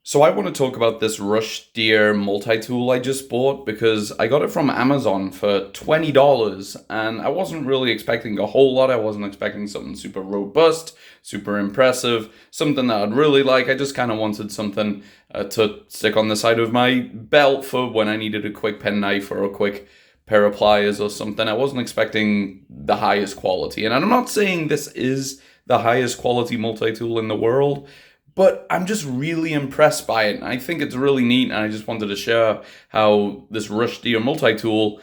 So I want to talk about this Rush Deer multi-tool I just bought because I got it from Amazon for $20 and I wasn't really expecting a whole lot. I wasn't expecting something super robust, super impressive, something that I'd really like. I just kind of wanted something to stick on the side of my belt for when I needed a quick penknife or a quick pair of pliers or something. I wasn't expecting the highest quality. And I'm not saying this is the highest quality multi-tool in the world, but I'm just really impressed by it. And I think it's really neat, and I just wanted to share how this Rush Deer multi-tool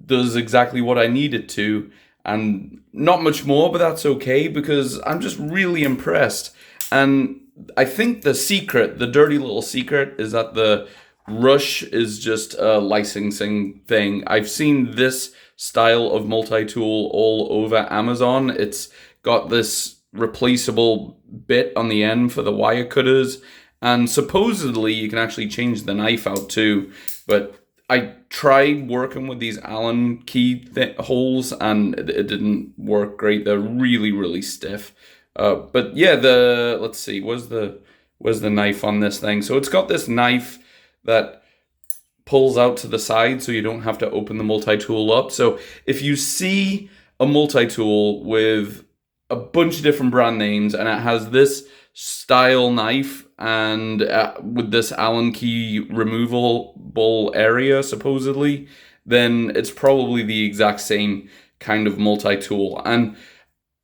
does exactly what I need it to. And not much more, but that's okay because I'm just really impressed. And I think the secret, the dirty little secret, is that the Rush is just a licensing thing. I've seen this style of multi-tool all over Amazon. It's got this replaceable bit on the end for the wire cutters, and supposedly you can actually change the knife out too, but I tried working with these Allen key holes and it didn't work great. They're really stiff. But yeah, let's see, where's the knife on this thing? So it's got this knife that pulls out to the side so you don't have to open the multi-tool up. So if you see a multi-tool with a bunch of different brand names and it has this style knife and with this Allen key removable area supposedly, then it's probably the exact same kind of multi-tool. And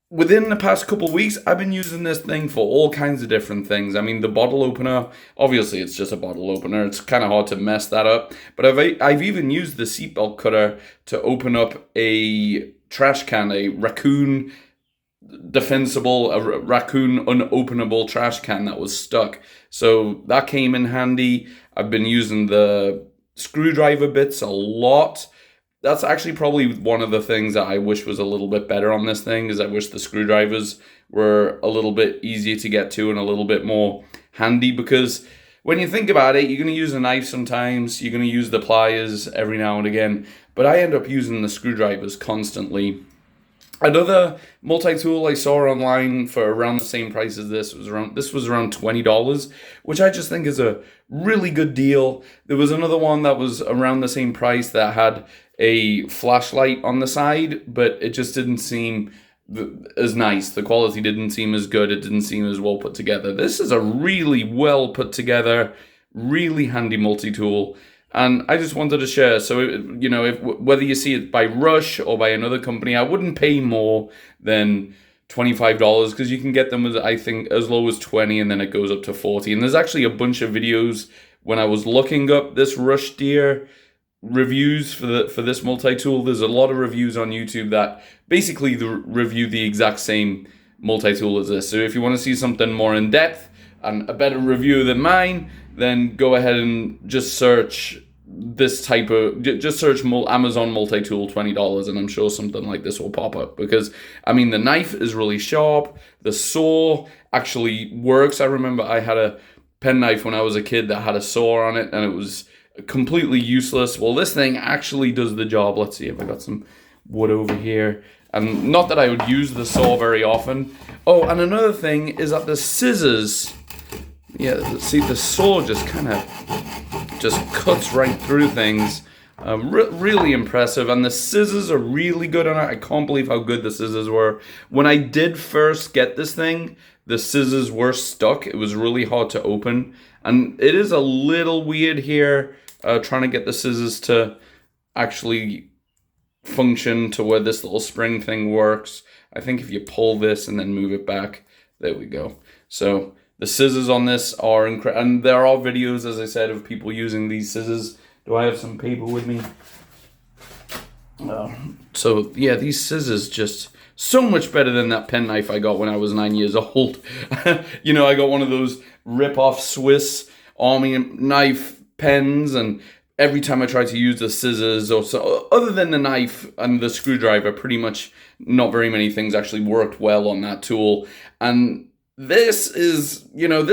within the past couple of weeks, I've been using this thing for all kinds of different things. I mean, the bottle opener, obviously it's just a bottle opener. It's kind of hard to mess that up. But I've even used the seatbelt cutter to open up a trash can, a raccoon defensible, a raccoon unopenable trash can that was stuck. So that came in handy. I've been using the screwdriver bits a lot. That's actually probably one of the things that I wish was a little bit better on this thing, is I wish the screwdrivers were a little bit easier to get to and a little bit more handy, because when you think about it, you're going to use a knife sometimes, you're going to use the pliers every now and again, but I end up using the screwdrivers constantly. Another multi-tool I saw online for around the same price as this was around $20, which I just think is a really good deal. There was another one that was around the same price that had a flashlight on the side, but it just didn't seem as nice. The quality didn't seem as good. It didn't seem as well put together. This is a really well put together, really handy multi-tool. And I just wanted to share. So, you know, whether you see it by Rush or by another company, I wouldn't pay more than $25 because you can get them as, I think, as low as 20 and then it goes up to 40. And there's actually a bunch of videos when I was looking up this Rush Deer reviews for this multi-tool. There's a lot of reviews on YouTube that basically review the exact same multi-tool as this. So if you want to see something more in depth and a better review than mine, then go ahead and just search Amazon multi-tool $20 and I'm sure something like this will pop up, because I mean the knife is really sharp, the saw actually works. I remember I had a penknife when I was a kid that had a saw on it and it was completely useless. Well, this thing actually does the job. Let's see if I got some wood over here. And not that I would use the saw very often. Oh, and another thing is that the scissors, yeah, see, the saw just kind of just cuts right through things. Really impressive. And the scissors are really good on it. I can't believe how good the scissors were. When I did first get this thing, the scissors were stuck. It was really hard to open. And it is a little weird here, trying to get the scissors to actually function to where this little spring thing works. I think if you pull this and then move it back, there we go. So the scissors on this are incredible, and there are videos, as I said, of people using these scissors. Do I have some paper with me? So yeah, these scissors just so much better than that penknife I got when I was 9 years old. You know, I got one of those rip-off Swiss Army knife pens, and every time I tried to use the scissors, or so, other than the knife and the screwdriver, pretty much not very many things actually worked well on that tool. And this is, you know,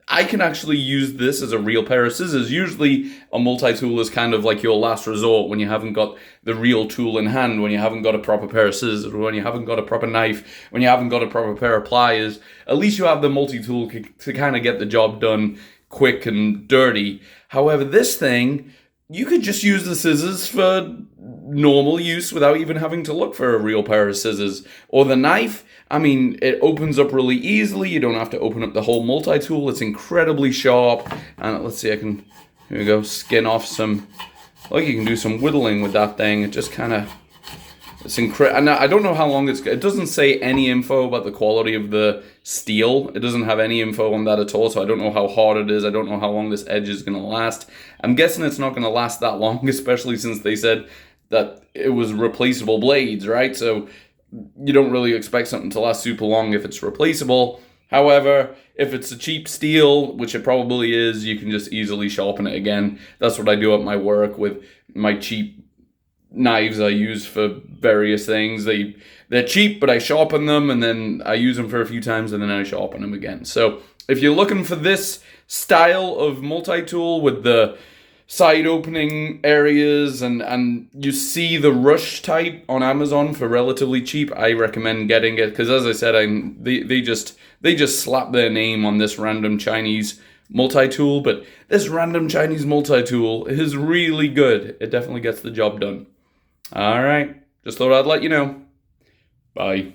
I can actually use this as a real pair of scissors. Usually a multi-tool is kind of like your last resort when you haven't got the real tool in hand, when you haven't got a proper pair of scissors, or when you haven't got a proper knife, when you haven't got a proper pair of pliers. At least you have the multi-tool to kind of get the job done quick and dirty. However, this thing, you could just use the scissors for normal use without even having to look for a real pair of scissors. Or the knife, I mean, it opens up really easily. You don't have to open up the whole multi-tool. It's incredibly sharp. And let's see, here we go, skin off some, like you can do some whittling with that thing. It just kind of, it's incredible. And I don't know how long it doesn't say any info about the quality of the steel. It doesn't have any info on that at all, so I don't know how hard it is. I don't know how long this edge is going to last. I'm guessing it's not going to last that long, especially since they said that it was replaceable blades, right? So you don't really expect something to last super long if it's replaceable. However, if it's a cheap steel, which it probably is, you can just easily sharpen it again. That's what I do at my work with my cheap knives I use for various things. They're cheap, but I sharpen them, and then I use them for a few times, and then I sharpen them again. So if you're looking for this style of multi-tool with the side opening areas and you see the Rush type on Amazon for relatively cheap, I recommend getting it, because as I said, they just slap their name on this random Chinese multi-tool, but this random Chinese multi-tool is really good. It definitely gets the job done. All right, just thought I'd let you know. Bye.